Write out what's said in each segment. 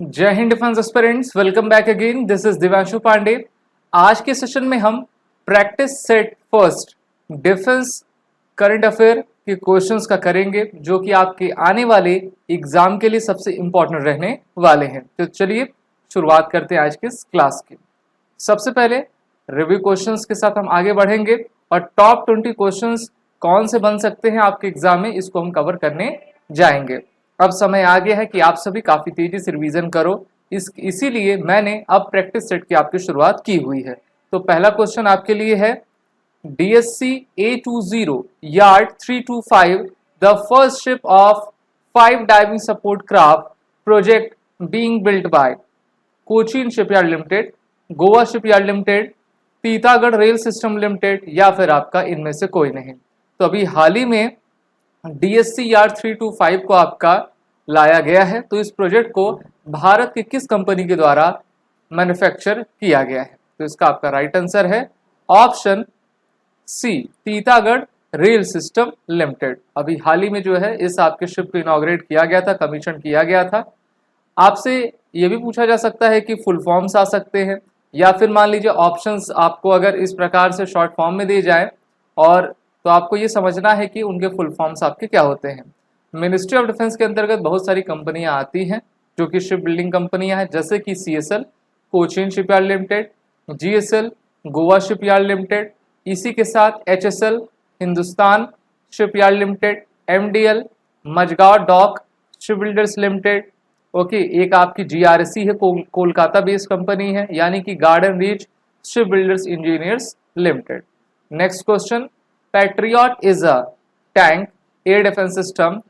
जय हिंद defence aspirants, welcome back again. This is Divanshu Pandey. आज के सेशन में हम practice set first defence current affair के क्वेश्चंस का करेंगे, जो कि आपके आने वाले एग्जाम के लिए सबसे इंपॉर्टेंट रहने वाले हैं। तो चलिए शुरुआत करते हैं आज के इस क्लास की। सबसे पहले रिव्यू क्वेश्चंस के साथ हम आगे बढ़ेंगे और टॉप 20 क्वेश्चंस कौन से बन सकते हैं आपके एग्जाम में, इसको हम कवर करने जाएंगे। अब समय आ गया है कि आप सभी काफी तेजी से रिवीजन करो, इसीलिए मैंने अब प्रैक्टिस सेट की आपकी शुरुआत की हुई है। तो पहला क्वेश्चन आपके लिए है, DSC A20 yard 325, the first ship of 5 diving support craft project being built by Cochin shipyard limited, Goa shipyard limited, Titagarh rail system limited, या फिर आपका इनमें से कोई नहीं। तो अभी हाल ही में DSC यार्ड 325 को आपका लाया गया है। तो इस प्रोजेक्ट को भारत की किस कंपनी के द्वारा मैन्युफैक्चर किया गया है? तो इसका आपका राइट आंसर है option C, Titagarh rail system limited. अभी हाल ही में जो है इस आपके शिप को इनॉग्रेट किया गया था, कमीशन किया गया था। आपसे ये भी पूछा जा सकता है कि फुल फॉर्म्स आ सकते हैं, या फिर मान लीजिए ऑप्शंस आपको अगर इस प्रकार से शॉर्ट फॉर्म में दिए जाए, और तो आपको ये समझना है कि उनके फुल फॉर्म्स आपके क्या होते हैं। मिनिस्ट्री ऑफ डिफेंस के अंतर्गत बहुत सारी कंपनियां आती हैं जो कि शिप बिल्डिंग कंपनियां हैं, जैसे कि CSL Cochin shipyard limited, GSL Goa shipyard limited, इसी के साथ HSL Hindustan shipyard limited, MDL Mazagon dock ship builders limited. Okay, एक आपकी GRC है, कोलकाता बेस्ड कंपनी है, यानी कि garden reach ship builders engineers limited. Next question, Patriot is a tank, air defence system,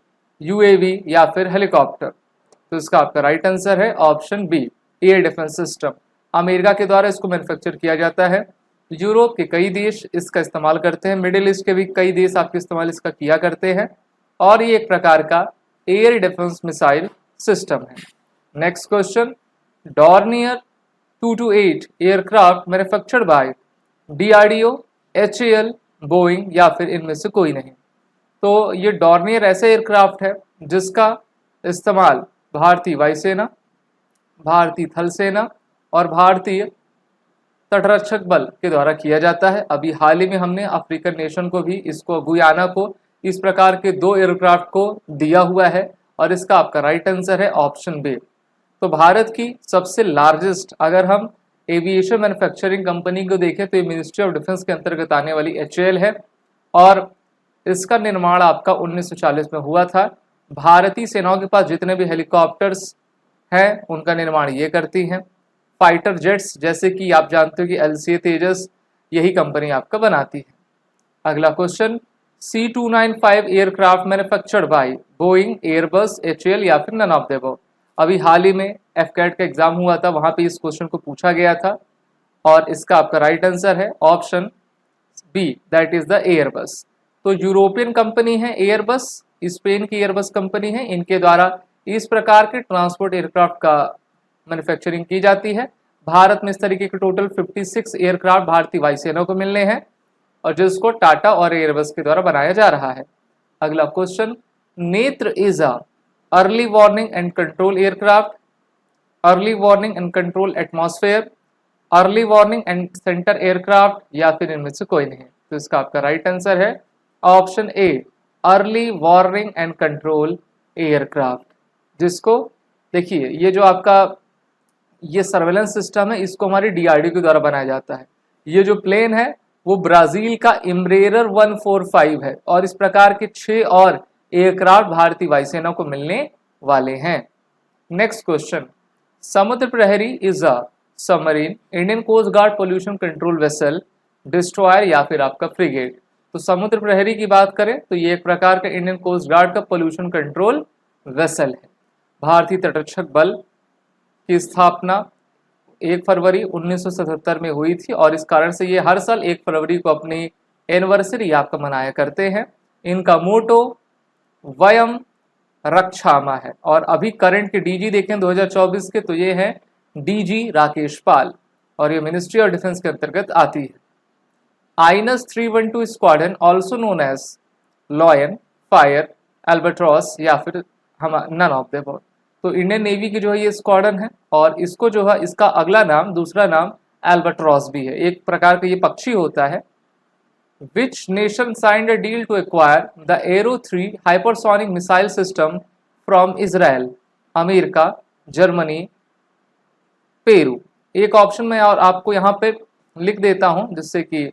UAV या फिर हेलीकॉप्टर? तो इसका आपका राइट आंसर है option B, air defence system. America के द्वारा इसको मैन्युफैक्चर किया जाता है। यूरोप के कई देश इसका इस्तेमाल करते हैं, मिडिल ईस्ट के भी कई देश आपके इस्तेमाल इसका किया करते हैं, और ये एक प्रकार का एयर डिफेंस मिसाइल सिस्टम है। Next question, Dornier 228 aircraft manufactured by DRDO, HAL, Boeing या फिर इनमें से कोई नहीं? तो ये डॉर्नियर ऐसा एयरक्राफ्ट है जिसका इस्तेमाल भारतीय वायुसेना, भारतीय थल सेना और भारतीय तटरक्षक बल के द्वारा किया जाता है। अभी हाल ही में हमने अफ्रीकन नेशन को भी, इसको गुयाना को, इस प्रकार के 2 एयरक्राफ्ट को दिया हुआ है, और इसका आपका राइट आंसर है ऑप्शन बी। तो भारत की सबसे लार्जेस्ट अगर हम एविएशन मैन्युफैक्चरिंग कंपनी को देखें तो ये मिनिस्ट्री ऑफ डिफेंस के अंतर्गत आने वाली HAL है, और इसका निर्माण आपका 1940 में हुआ था। भारतीय सेनाओं के पास जितने भी हेलीकॉप्टर्स हैं उनका निर्माण ये करती हैं। फाइटर जेट्स जैसे कि आप जानते हो कि LCA तेजस, यही कंपनी आपका बनाती है। अगला question, C295 aircraft manufactured by Boeing, Airbus, HAL या फिर नन ऑफ द अबव? अभी हाल ही में FCAT का एग्जाम हुआ था, वहां पे इस क्वेश्चन को पूछा गया था, और इसका आपका राइट आंसर है option B, that is the Airbus. तो यूरोपियन कंपनी है एयरबस, स्पेन की एयरबस कंपनी है, इनके द्वारा इस प्रकार के ट्रांसपोर्ट एयरक्राफ्ट का मैन्युफैक्चरिंग की जाती है। भारत में इस तरीके के टोटल 56 एयरक्राफ्ट भारतीय वायुसेना को मिलने हैं, और जिसको टाटा और एयरबस के द्वारा बनाया जा रहा है। अगला क्वेश्चन, नेत्र is a early warning and control aircraft, early warning and control atmosphere, early warning and centre aircraft, या फिर इनमें से कोई नहीं? तो इसका आपका राइट आंसर है option A, early warning and control aircraft. जिसको देखिए, ये जो आपका ये सर्वेलेंस सिस्टम है, इसको हमारी DRDO के द्वारा बनाया जाता है। ये जो प्लेन है वो ब्राजील का इम्ब्रेरर 145 है, और इस प्रकार के 6 और एयरक्राफ्ट भारतीय वायुसेना को मिलने वाले हैं। Next question, Samudra Prahari is a submarine, Indian coast guard pollution control vessel, destroyer या फिर आपका फ्रिगेट? तो समुद्र प्रहरी की बात करें तो ये एक प्रकार का इंडियन कोस्ट गार्ड का पोल्यूशन कंट्रोल वेसल है। भारतीय तटरक्षक बल की स्थापना 1 फरवरी 1977 में हुई थी, और इस कारण से ये हर साल 1 फरवरी को अपनी एनिवर्सरी आपका मनाया करते हैं। इनका मोटो वयम रक्षामा है, और अभी करंट के DG देखें 2024 के, तो ये है DG राकेश पाल, और ये मिनिस्ट्री ऑफ डिफेंस के अंतर्गत आती है। INAS 312 squadron also known as lion, fire, albatross या फिर हम नन ऑफ द अबव? तो इंडियन नेवी की जो है ये स्क्वाड्रन है, और इसको जो है इसका अगला नाम, दूसरा नाम एल्बाट्रॉस भी है, एक प्रकार का ये पक्षी होता है। Which nation signed a deal to acquire the Arrow 3 hypersonic missile system from Israel? America, Germany, Peru. एक ऑप्शन में और आपको यहाँ पे लिख देता हूं, जिससे कि,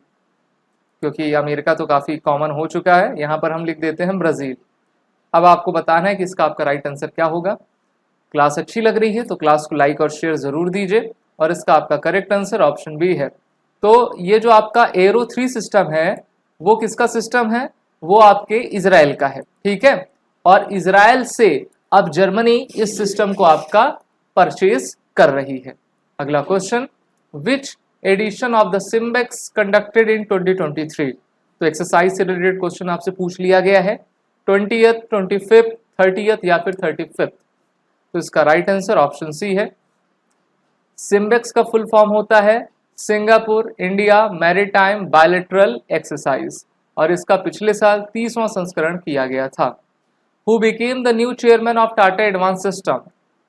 क्योंकि अमेरिका तो काफी कॉमन हो चुका है, यहाँ पर हम लिख देते हैं ब्राजील। अब आपको बताना है कि इसका आपका राइट आंसर क्या होगा। क्लास अच्छी लग रही है तो क्लास को लाइक और शेयर जरूर दीजिए, और इसका आपका करेक्ट आंसर ऑप्शन बी है। तो ये जो आपका एरो 3 सिस्टम है वो किसका सिस्टम है? वो आपके इजराइल का है, ठीक है। और इजराइल से अब जर्मनी इस सिस्टम को आपका परचेज कर रही है। अगला question, which edition of the SIMBEX conducted in 2023? तो एक्सरसाइज से रिलेटेड क्वेश्चन आपसे पूछ लिया गया है, 20th, 25th, 30th या फिर 35th। तो इसका राइट आंसर ऑप्शन सी है। सिम्बेक्स का फुल फॉर्म होता है Singapore India maritime bilateral exercise, और इसका पिछले साल 30वां संस्करण किया गया था। Who became the new chairman of Tata advance system?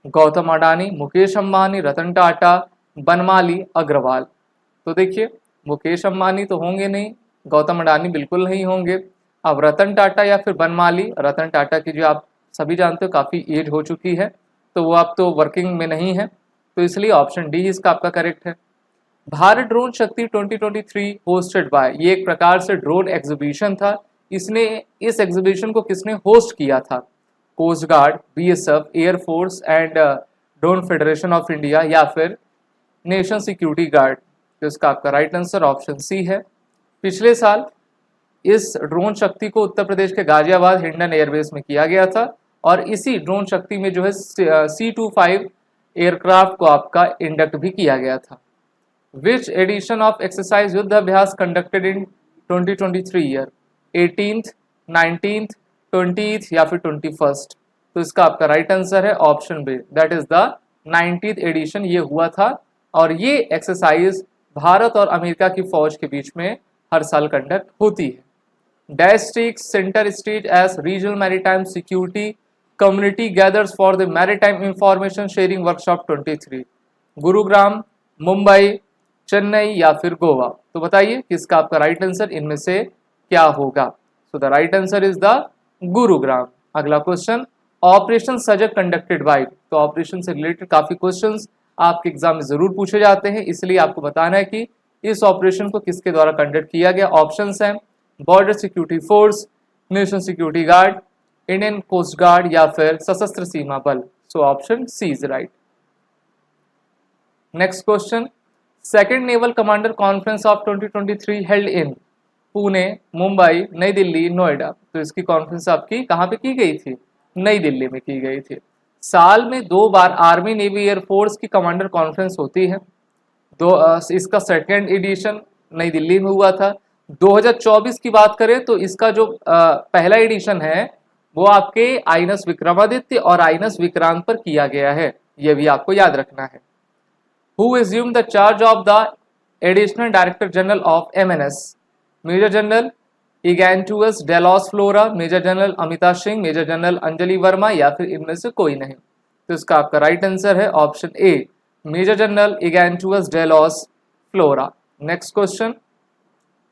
Gautam Adani, Mukesh Ambani, Ratan Tata, Banmali Agrawal. तो देखिए, मुकेश अंबानी तो होंगे नहीं, गौतम अडानी बिल्कुल नहीं होंगे। अब रतन टाटा या फिर बनमाली, रतन टाटा की जो आप सभी जानते हो काफ़ी एज हो चुकी है, तो वो अब तो वर्किंग में नहीं है, तो इसलिए ऑप्शन डी इसका आपका करेक्ट है। भारत ड्रोन शक्ति 2023 होस्टेड बाय, ये एक प्रकार से ड्रोन एग्जीबिशन था। इस एग्जीबिशन को किसने होस्ट किया था? Coast guard, BSF, air force and drone federation of India या फिर नेशन सिक्योरिटी गार्ड। तो इसका आपका राइट आंसर ऑप्शन सी है। पिछले साल इस ड्रोन शक्ति को उत्तर प्रदेश के गाजियाबाद हिंडन एयरबेस में किया गया था, और इसी ड्रोन शक्ति में जो है C-25 एयरक्राफ्ट को आपका इंडक्ट भी किया गया था। विच एडिशन ऑफ एक्सरसाइज युद्ध अभ्यास conducted in 2023 year? 18th, 19th, 20th या फिर 21st? तो इसका आपका राइट आंसर है option B, that is the 19th edition ये हुआ था, और ये एक्सरसाइज भारत और अमेरिका की फौज के बीच में हर साल कंडक्ट होती है। Dash stakes centre stage as regional maritime security community gathers for the maritime information sharing workshop 23? Gurugram, Mumbai, Chennai या फिर गोवा? तो बताइए किसका आपका राइट आंसर इनमें से क्या होगा? So the right answer is the Gurugram. अगला क्वेश्चन, ऑपरेशन सजग कंडक्टेड बाय। तो ऑपरेशन से रिलेटेड काफी क्वेश्चंस आपके एग्जाम में जरूर पूछे जाते हैं, इसलिए आपको बताना है कि इस ऑपरेशन को किसके द्वारा कंडक्ट किया गया। ऑप्शंस हैं border security force, national security guard, Indian coast guard या फिर Sashastra Seema Bal. So option C is right. Next question, second naval commander conference of 2023 held in Pune, Mumbai, New Delhi, Noida. तो इसकी कॉन्फ्रेंस आपकी कहाँ पे की गई थी? नई दिल्ली में की गई थी। साल में 2 बार आर्मी, नेवी, एयरफोर्स की कमांडर कॉन्फ्रेंस होती है। इसका सेकेंड एडिशन नई दिल्ली में हुआ था। 2024 की बात करें तो इसका जो पहला एडिशन है वो आपके आईएनएस विक्रमादित्य और आईएनएस विक्रांत पर किया गया है, यह भी आपको याद रखना है। Who assumed the charge of the additional director general of MNS? Major general Ignatius Delos Flora, major general Amita Singh, major general Anjali Verma या फिर इनमें से कोई नहीं? तो इसका आपका राइट आंसर है option A, major general Ignatius Delos Flora. Next question,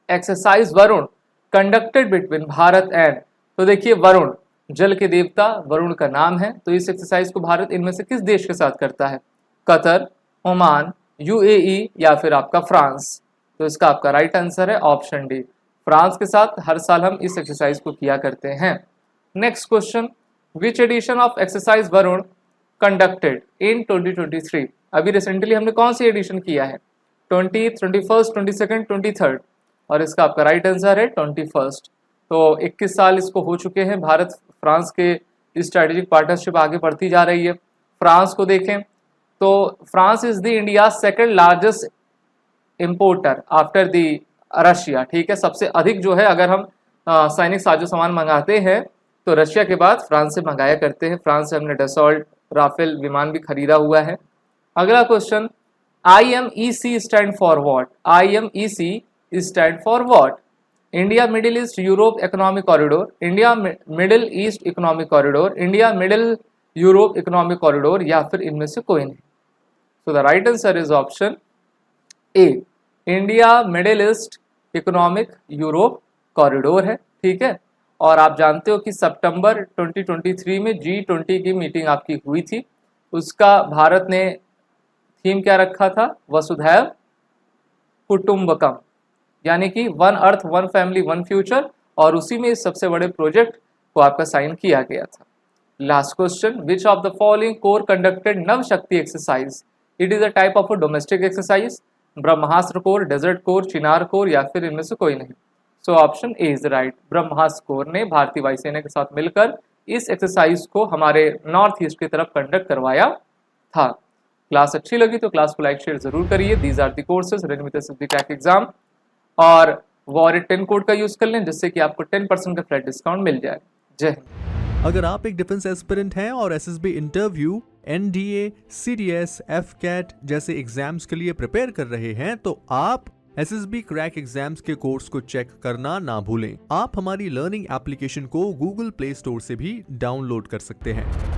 exercise Varun conducted between Bharat and. तो देखिए, वरुण जल के देवता वरुण का नाम है, तो इस एक्सरसाइज को भारत इनमें से किस देश के साथ करता है? कतर, ओमान, यूएई या फिर आपका फ्रांस? तो इसका आपका राइट आंसर है ऑप्शन डी, फ्रांस के साथ हर साल हम इस एक्सरसाइज को किया करते हैं। Next question, which edition of exercise Varun conducted in 2023? अभी रिसेंटली हमने कौन सी एडिशन किया है? 20th, 21st, 22nd, 23rd? और इसका आपका राइट आंसर है 21st। तो 21 साल इसको हो चुके हैं। भारत फ्रांस के स्ट्रेटेजिक पार्टनरशिप आगे बढ़ती जा रही है। फ्रांस को देखें तो France is the India second largest importer after the Russia, ठीक है। सबसे अधिक जो है अगर हम सैनिक साजो सामान मंगाते हैं तो रशिया के बाद फ्रांस से मंगाया करते हैं। फ्रांस से हमने डसॉल्ट राफेल विमान भी खरीदा हुआ है। अगला question, IMEC stand for what? IMEC stand for what? India middle east Europe economic corridor, India middle east economic corridor, India middle Europe economic corridor या फिर इनमें से कोई नहीं। So the right answer is option A, India middle east economic Europe corridor है। ठीक है, और आप जानते हो कि सितंबर 2023 में G20 की मीटिंग आपकी हुई थी, उसका भारत ने थीम क्या रखा था, वसुधैव कुटुंबकम, यानी कि one earth one family one future, और उसी में इस सबसे बड़े प्रोजेक्ट को आपका साइन किया गया था। Last question, which of the following corps conducted Nav Shakti exercise, it is a type of a domestic exercise, Brahmastra corps, desert corps, Chinar corps या फिर इनमें से कोई नहीं। So option A is right, Brahmastra corps ने भारतीय वायुसेना के साथ मिलकर इस एक्सरसाइज को हमारे नॉर्थ ईस्ट की तरफ कंडक्ट करवाया था। क्लास अच्छी लगी तो क्लास को लाइक शेयर जरूर करिए। दीज आर दी कोर्सेज रेडमी एसएसबी क्रैक एग्जाम, और वॉरिट 10 कोड का यूज कर लें जिससे कि आपको 10% का फ्लैट डिस्काउंट मिल जाए। जय हिंद। अगर आप एक डिफेंस एस्पिरेंट हैं और SSB interview, NDA, CDS, AFCAT जैसे एग्जाम्स के लिए प्रिपेयर कर रहे हैं तो आप एसएसबी क्रैक एग्जाम्स के कोर्स को चेक करना ना भूलें। आप हमारी लर्निंग एप्लीकेशन को गूगल प्ले स्टोर से भी डाउनलोड कर सकते हैं।